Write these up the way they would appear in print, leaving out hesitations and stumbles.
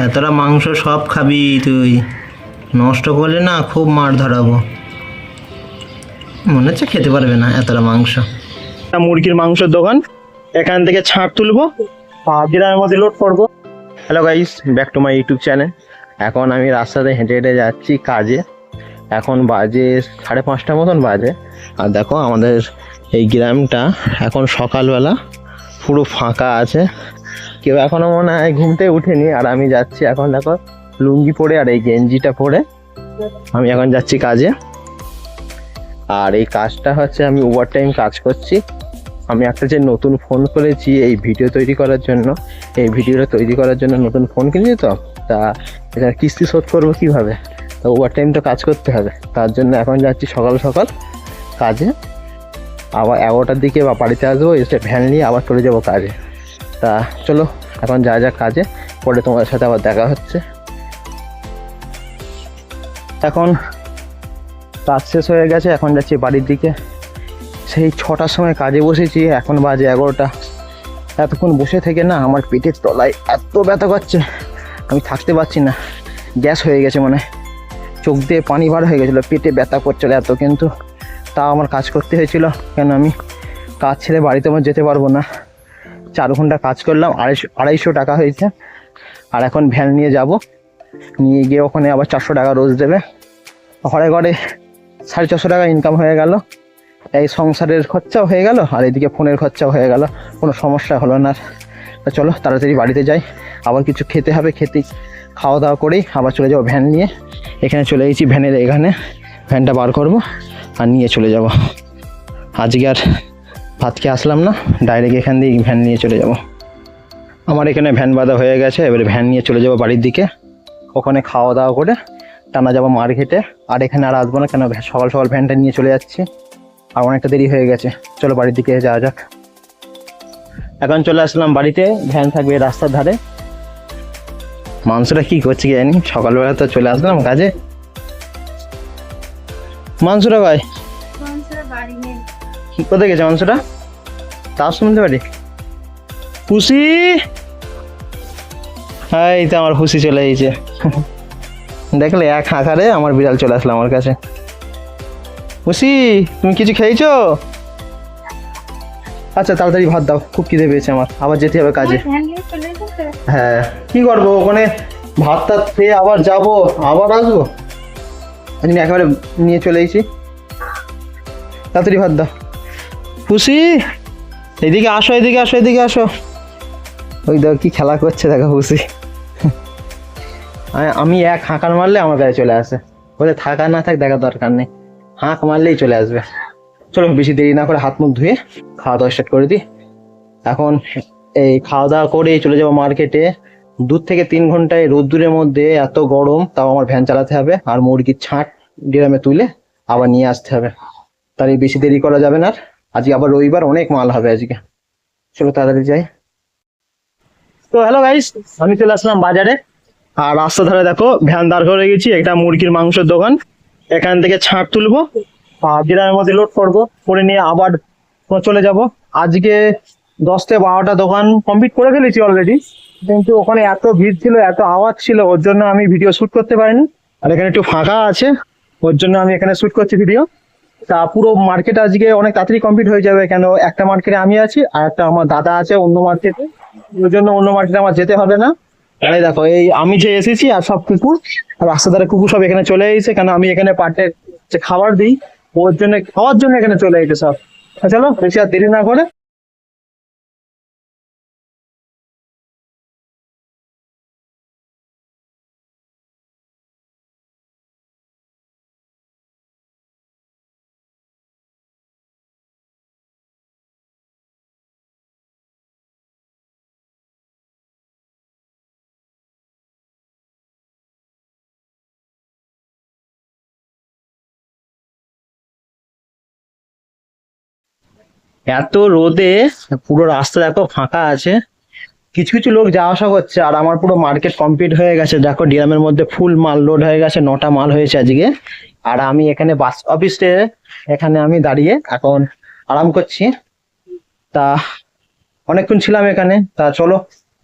এতটা মাংস সব খাবি তুই? নষ্ট করলে না খুব মার ধরাবো। মনে হচ্ছে খেতে পারবে না এতটা মাংস। মুরগির মাংসের দোকান, এখান থেকে ছাড় তুলবো আর ডিরামের মধ্যে লোড করবো। Hello guys, back to my YouTube channel. এখন আমি রাস্তাতে হেঁটে হেঁটে যাচ্ছি কাজে। এখন বাজে 5:30 মতন বাজে। আর দেখো আমাদের এই গ্রামটা এখন সকালবেলা পুরো ফাঁকা আছে, কেউ এখনো মনে হয় ঘুম থেকে উঠেনি। আর আমি যাচ্ছি এখন, দেখো লুঙ্গি পরে আর এই গেঞ্জিটা পরে আমি এখন যাচ্ছি কাজে। আর এই কাজটা হচ্ছে আমি ওভার টাইম কাজ করছি। আমি একটা যে নতুন ফোন করেছি এই ভিডিও তৈরি করার জন্য, এই ভিডিওটা তৈরি করার জন্য নতুন ফোন কিনেছি। তো তা এখানে কিস্তি শোধ করবো কীভাবে? তো ওভার টাইম তো কাজ করতে হবে, তার জন্য এখন যাচ্ছি সকাল সকাল কাজে। আবার 11টার দিকে বা বাড়িতে আসবো, এসে ভ্যান নিয়ে আবার চলে যাবো কাজে। তা চলো এখন যা যা কাজে, পরে তোমাদের সাথে আবার দেখা হচ্ছে। এখন কাজ শেষ হয়ে গেছে, এখন যাচ্ছি বাড়ির দিকে। সেই 6টার সময় কাজে বসেছি, এখন বাজে 11টা। এতক্ষণ বসে থেকে না আমার পেটের তলায় এত ব্যথা করছে, আমি থাকতে পারছি না। গ্যাস হয়ে গেছে মনে, চোখ দিয়ে পানি বার হয়ে গেছিলো, পেটে ব্যথা করছিল এত। কিন্তু তাও আমার কাজ করতে হয়েছিল, কেন আমি কাজ ছেড়ে বাড়িতে আমার যেতে পারবো না। 4 ঘন্টা কাজ করলাম, 250 টাকা হয়েছে। আর এখন ভ্যান নিয়ে যাব, নিয়ে গিয়ে ওখানে আবার 400 টাকা রোজ দেবে। ঘরে ঘরে 450 টাকা ইনকাম হয়ে গেল। এই সংসারের খরচাও হয়ে গেল, আর এদিকে ফোনের খরচাও হয়ে গেল, কোনো সমস্যা হলো না। তা চলো তাড়াতাড়ি বাড়িতে যাই, আবার কিছু খেতে হবে। খাওয়া দাওয়া করেই আবার চলে যাবো ভ্যান নিয়ে। এখানে চলে গেছি ভ্যানের এখানে, ভ্যানটা বার করব আর নিয়ে চলে যাব। আজকে আর ভাত খেয়ে আসলাম না, ডাইরেক্ট এখান দিয়ে ভ্যান নিয়ে চলে যাব। আমার এখানে ভ্যান বাঁধা হয়ে গেছে, এবারে ভ্যান নিয়ে চলে যাব বাড়ির দিকে। ওখানে খাওয়া দাওয়া করে টানা যাবো মার্কেটে। আর এখানে আর আসবো না, কেন সকাল সকাল ভ্যানটা নিয়ে চলে যাচ্ছি, আর অনেকটা দেরি হয়ে গেছে। চলো বাড়ির দিকে যাওয়া যাক। এখন চলে আসলাম বাড়িতে, ভ্যান থাকবে রাস্তার ধারে। মাংসটা কি করছে কি জানি, সকালবেলা তো চলে আসলাম কাজে। মাংসটা ভাই কি কোথায় গেছে মাংসটা? তাও শুনতে পারি। খুশি, হ্যাঁ এই তো আমার খুশি চলে এসেছে। দেখলে এক হাঁকারে আমার বিড়াল চলে আসলো আমার কাছে। খুশি, তুমি কিছু খেয়েছো? আচ্ছা তাড়াতাড়ি ভাত দাও, খুব খিদে পেয়েছে আমার, আবার যেতে হবে কাজে। হ্যাঁ কি করবো, ওখানে ভাত টাত খেয়ে আবার যাবো, আবার আসবো। আমি একেবারে নিয়ে চলে এসেছি, তাড়াতাড়ি ভাত দাও। খুশি এদিকে আসো, এদিকে আসো, এদিকে আসো। ওই দেখো কি খেলা করছে, দেখো খুশি। আমি এক হাঁকার মারলে আমার কাছে চলে আসে, বলে থাকা না থাক দেখা দরকার নেই, হাঁক মারলেই চলে আসবে। চলো বেশি দেরি না করে হাত মুখ ধুয়ে খাওয়া দাওয়া স্টার্ট করে দিই। এখন এই খাওয়া দাওয়া করে চলে যাবো মার্কেটে। 2 থেকে 3 ঘন্টায় রোদ্দুরের মধ্যে এত গরম, তাও আমার ভ্যান চালাতে হবে। আর মুরগির ছাট ডিরামে তুলে আবার নিয়ে আসতে হবে, তাই বেশি দেরি করা যাবে না। আজকে আবার রবিবার, অনেক মাল হবে আজকে। চলো তাড়াতাড়ি যাই। তো হ্যালো গাইস, আমি চলে আসলাম বাজারে। আর রাস্তা ধারে দেখো ভ্যান দাঁড় করে গেছি, একটা মুরগির মাংসের দোকান। এখান থেকে ছাড় তুলবো আর ডিরামের মধ্যে লোড করবো, করে নিয়ে আবার চলে যাব। আজকে 10 থেকে 12টা দোকান কমপ্লিট করে ফেলেছি অলরেডি, কিন্তু ওখানে এত ভিড় ছিল, এত আওয়াজ ছিল, ওর জন্য আমি ভিডিও শ্যুট করতে পারিনি। আর এখানে একটু ফাঁকা আছে, ওর জন্য আমি এখানে শ্যুট করছি ভিডিও। তা পুরো মার্কেট আজকে অনেক তাড়াতাড়ি কমপ্লিট হয়ে যাবে, কেন একটা মার্কেটে আমি আছি আর একটা আমার দাদা আছে অন্য মার্কেটে, ওই জন্য অন্য মার্কেটে আমার যেতে হবে না। তাই দেখো এই আমি যে এসেছি, আর সব কুকুর, আর রাস্তা ধারে কুকুর সব এখানে চলে এসেছে, কেন আমি এখানে পার্টে যে খাবার দিই, ওর জন্য খাওয়ার জন্য এখানে চলে এসেছে সব। চলো বেশি আর দেরি না করে এত রোদে পুরো রাস্তা দেখো ফাঁকা আছে, কিছু কিছু লোক যাওয়া আসা করছে। আর আমার পুরো মার্কেট কমপ্লিট হয়ে গেছে, দেখো ডিরামের মধ্যে ফুল মাল লোড হয়ে গেছে, 9টা মাল হয়েছে আজকে। আর আমি এখানে বাস অফিসে এখানে আমি দাঁড়িয়ে এখন আরাম করছি। তা অনেকক্ষণ ছিলাম এখানে, তা চলো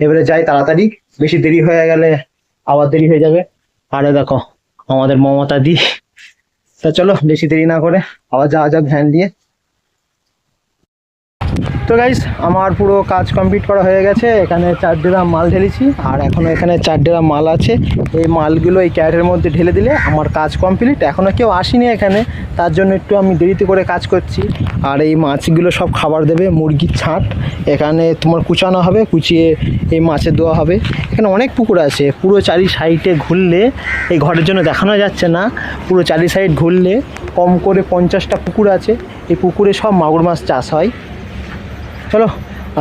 এবারে যাই তাড়াতাড়ি, বেশি দেরি হয়ে গেলে আবার দেরি হয়ে যাবে। আরে দেখো আমাদের মমতা দি। তা চলো বেশি দেরি না করে আবার যাওয়া যাক ভ্যান দিয়ে। তো গাইস আমার পুরো কাজ কমপ্লিট করা হয়ে গেছে। এখানে 4 ড্রাম মাল ঢেলেছি আর এখনও এখানে 4 ড্রাম মাল আছে। এই মালগুলো এই ক্যারেটের মধ্যে ঢেলে দিলে আমার কাজ কমপ্লিট। এখনও কেউ আসেনি এখানে, তার জন্য একটু আমি দেরিতে করে কাজ করছি। আর এই মাছগুলো সব খাবার দেবে মুরগির ছাঁট, এখানে তোমার কুচানো হবে, কুচিয়ে এই মাছে দেওয়া হবে। এখানে অনেক পুকুর আছে, পুরো চারি সাইডে ঘুরলে, এই ঘরের জন্য দেখানো যাচ্ছে না, পুরো চারি সাইড ঘুরলে কম করে 50টা পুকুর আছে। এই পুকুরে সব মাগুর মাছ চাষ হয়। চলো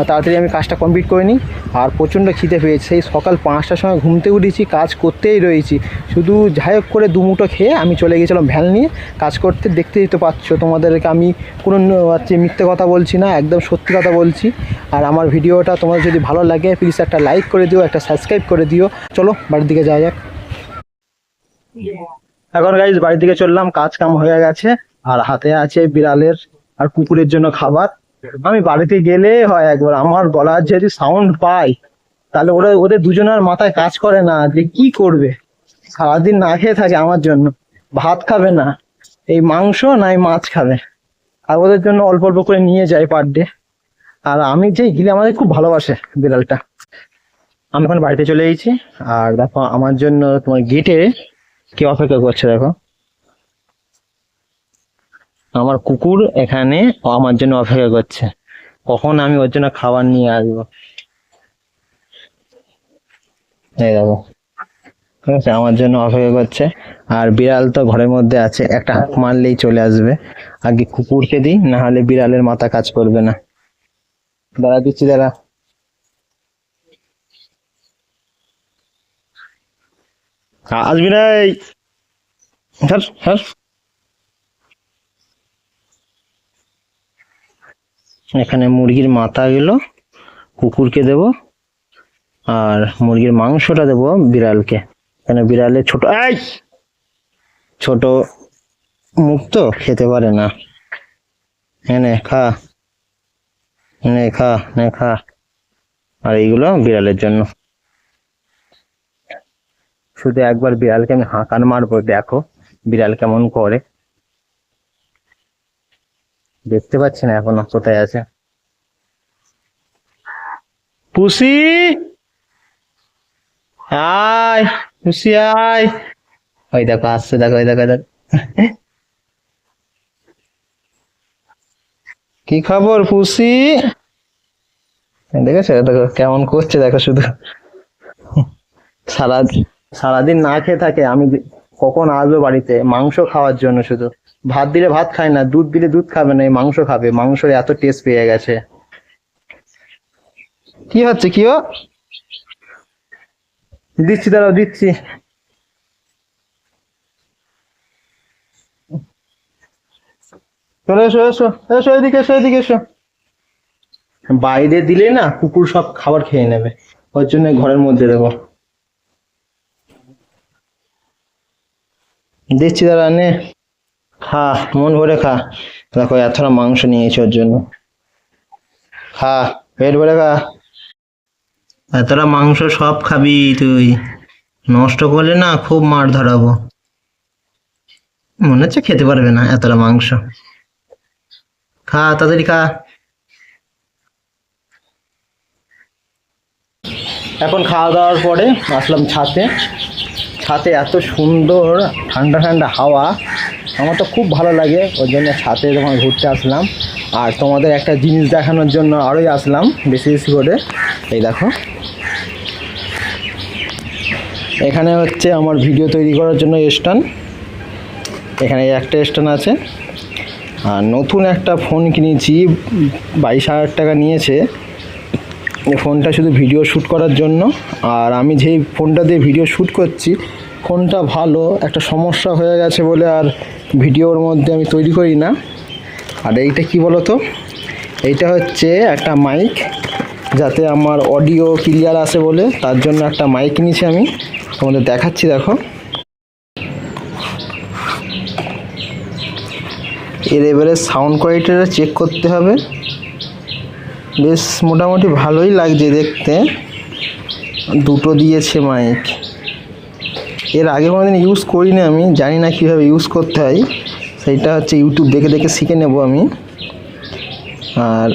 তাড়াতাড়ি আমি কাজটা কমপ্লিট করে নিই। আর প্রচণ্ড খিদে পেয়েছে, সেই সকাল 5টার সময় ঘুমতে উঠেছি, কাজ করতেই রয়েছি। শুধু যাই হোক করে দুমুটো খেয়ে আমি চলে গিয়েছিলাম ভ্যান নিয়ে কাজ করতে। দেখতেই তো পাচ্ছ তোমাদেরকে আমি কোনো মিথ্যে কথা বলছি না, একদম সত্যি কথা বলছি। আর আমার ভিডিওটা তোমাদের যদি ভালো লাগে প্লিজ একটা লাইক করে দিও, একটা সাবস্ক্রাইব করে দিও। চলো বাড়ির দিকে যাওয়া যাক। এখন গাইজ বাড়ির দিকে চললাম, কাজ কাম হয়ে গেছে। আর হাতে আছে বিড়ালের আর কুকুরের জন্য খাবার। আমি বাড়িতে গেলে হয় একবার আমার গলার যদি সাউন্ড পাই তাহলে ওদের দুজনের মাথায় কাজ করে না যে কি করবে। সারাদিন না খেয়ে থাকে আমার জন্য, ভাত খাবে না, এই মাংস নাই মাছ খাবে। আর ওদের জন্য অল্প অল্প করে নিয়ে যাই পার ডে। আর আমি যেই গিলে আমাদের খুব ভালোবাসে বিড়ালটা। আমি এখন বাড়িতে চলে এসেছি। আর দেখো আমার জন্য তোমার গেটে কে অপেক্ষা করছে। দেখো আমার কুকুর এখানে আমার জন্য অপেক্ষা করছে, কখন আমি ওর জন্য খাবার নিয়ে আসবো। এই দেখো, ঠিক আছে, আমার জন্য অপেক্ষা করছে। আর বিড়াল তো ঘরের মধ্যে আছে, একটা হাত মারলেই চলে আসবে। আগে কুকুরকে দিই, না হলে বিড়ালের মাথা কাজ করবে না। দাঁড়া দিচ্ছি, দাঁড়া। আসবি না, এখানে মুরগির মাথা গেল কুকুরকে দেব, আর মুরগির মাংসটা দেবো বিড়ালকে। এখানে বিড়ালের ছোট মুখ তো খেতে পারে না। এনে খা, এনে খা, নে খা। আর এইগুলো বিড়ালের জন্য। শুধু একবার বিড়ালকে আমি হাঁকান মারবো, দেখো বিড়াল কেমন করে। দেখতে পাচ্ছি না এখনো কোথায় আছে। পুষি আয়, পুষি আয়। ওই দেখো আসছে, দেখো, ওই দেখো, দেখো। কি খবর পুষি? দেখেছো, দেখো কেমন করছে, দেখো শুধু। সারাদিন না খেয়ে থাকে। আমি কখন আসবো বাড়িতে মাংস খাওয়ার জন্য, শুধু ভাত দিলে ভাত খায় না, দুধ দিলে দুধ খাবে না, এই মাংস খাবে। মাংসের এত টেস্ট পেয়ে গেছে। কি হচ্ছে, কি ও? দিচ্ছি, দাঁড়াও দিচ্ছি। চলে এসো, এসো, এসো, এদিকে এসো, এদিকে এসো। বাইরে দিলে না কুকুর সব খাবার খেয়ে নেবে, ওর জন্য ঘরের মধ্যে দেবো। দিচ্ছি, দাঁড়া, নে খা, মন ভরে খা। দেখো এতটা মাংস নিয়েছি ওর জন্য, খা, পেট ভরে খা। এতটা মাংস সব খাবি তুই? নষ্ট করলে না খুব মার ধরাবো। মনে হচ্ছে খেতে পারবে না এতটা মাংস। খা, তাড়াতাড়ি খা। এখন খাওয়া দাওয়ার পরে আসলাম ছাতে। ছাতে এত সুন্দর ঠান্ডা ঠান্ডা হাওয়া, আমার তো খুব ভালো লাগে। ওই জন্য ছাতে যখন ঘুরতে আসলাম, আর তোমাদের একটা জিনিস দেখানোর জন্য আরোই আসলাম বেশি বেশি করে। এই দেখো, এখানে হচ্ছে আমার ভিডিও তৈরি করার জন্য স্ট্যান্ড। এখানে একটা স্ট্যান্ড আছে। আর নতুন একটা ফোন কিনেছি, 22,000 টাকা নিয়েছে। এই ফোনটা শুধু ভিডিও শ্যুট করার জন্য। আর আমি যেই ফোনটা দিয়ে ভিডিও শ্যুট করছি, ফোনটা ভালো, একটা সমস্যা হয়ে গেছে বলে আর ভিডিওর মধ্যে আমি তৈরি করি না। আর এইটা কি বলো তো, এইটা হচ্ছে একটা মাইক, যাতে আমার অডিও ক্লিয়ার আসে বলে, তার জন্য একটা মাইক কিনেছি আমি। তোমাদের দেখাচ্ছি, দেখো। এর এবারে সাউন্ড কোয়ালিটিটা চেক করতে হবে। বেশ মোটামুটি ভালোই লাগছে দেখতে। দুটো দিয়েছে মাইক, এর আগে কোনোদিন ইউজ করিনি, আমি জানি না কীভাবে ইউজ করতে হয়। সেইটা হচ্ছে ইউটিউব দেখে দেখে শিখে নেব আমি। আর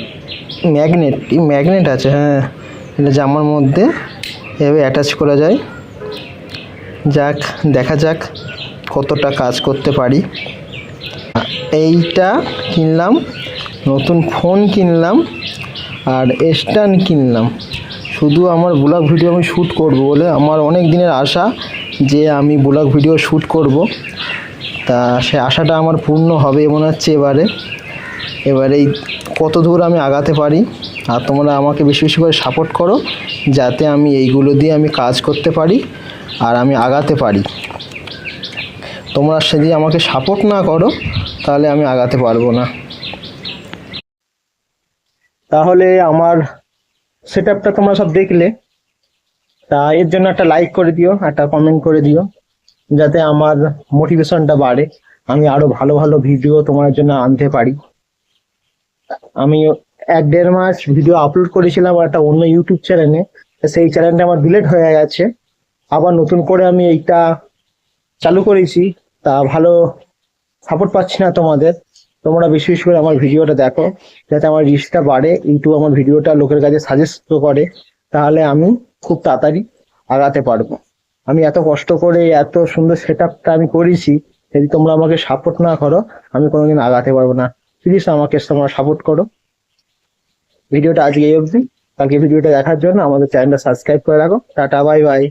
ম্যাগনেট আছে, হ্যাঁ, এটা জামার মধ্যে এভাবে অ্যাটাচ করা যায়। যাক, দেখা যাক কতটা কাজ করতে পারি। এইটা কিনলাম, নতুন ফোন কিনলাম, আর স্ট্যান্ড কিনলাম শুধু আমার ব্লগ ভিডিও আমি শ্যুট করব বলে। আমার অনেক দিনের আশা যে আমি ব্লগ ভিডিও শ্যুট করব, তা সে আশাটা আমার পূর্ণ হবে মনে হচ্ছে এবারে কত দূর আমি আগাতে পারি। আর তোমরা আমাকে বেশি বেশি করে সাপোর্ট করো, যাতে আমি এইগুলো দিয়ে আমি কাজ করতে পারি আর আমি আগাতে পারি। তোমরা যদি আমাকে সাপোর্ট না করো তাহলে আমি আগাতে পারবো না। তাহলে আমার সেটআপটা তোমরা সব দেখলে, তা এর জন্য একটা লাইক করে দিও, একটা কমেন্ট করে দিও, যাতে আমার মোটিভেশনটা বাড়ে, আমি আরো ভালো ভালো ভিডিও তোমার জন্য আনতে পারি। আমি 1-1.5 মাস ভিডিও আপলোড করেছিলাম একটা অন্য ইউটিউব চ্যানেলে, সেই চ্যানেলটা আমার ডিলিট হয়ে গেছে। আবার নতুন করে আমি এইটা চালু করেছি, তা ভালো সাপোর্ট পাচ্ছি না তোমাদের। তোমরা বেশি বেশি করে আমার ভিডিওটা দেখো, যাতে আমার রিচটা বাড়ে, ইউটিউব আমার ভিডিওটা লোকের কাছে সাজেস্ট করে, তাহলে আমি খুব তাড়াতাড়ি আগাতে পারবো। আমি এত কষ্ট করে এত সুন্দর সেটআপটা আমি করেছি, যদি তোমরা আমাকে সাপোর্ট না করো আমি কোনোদিন আগাতে পারবো না। প্লিজ আমাকে তোমরা সাপোর্ট করো। ভিডিওটা আজকে এই অবধি, কালকে ভিডিওটা দেখার জন্য আমাদের চ্যানেলটা সাবস্ক্রাইব করে রাখো। Tata, bye bye.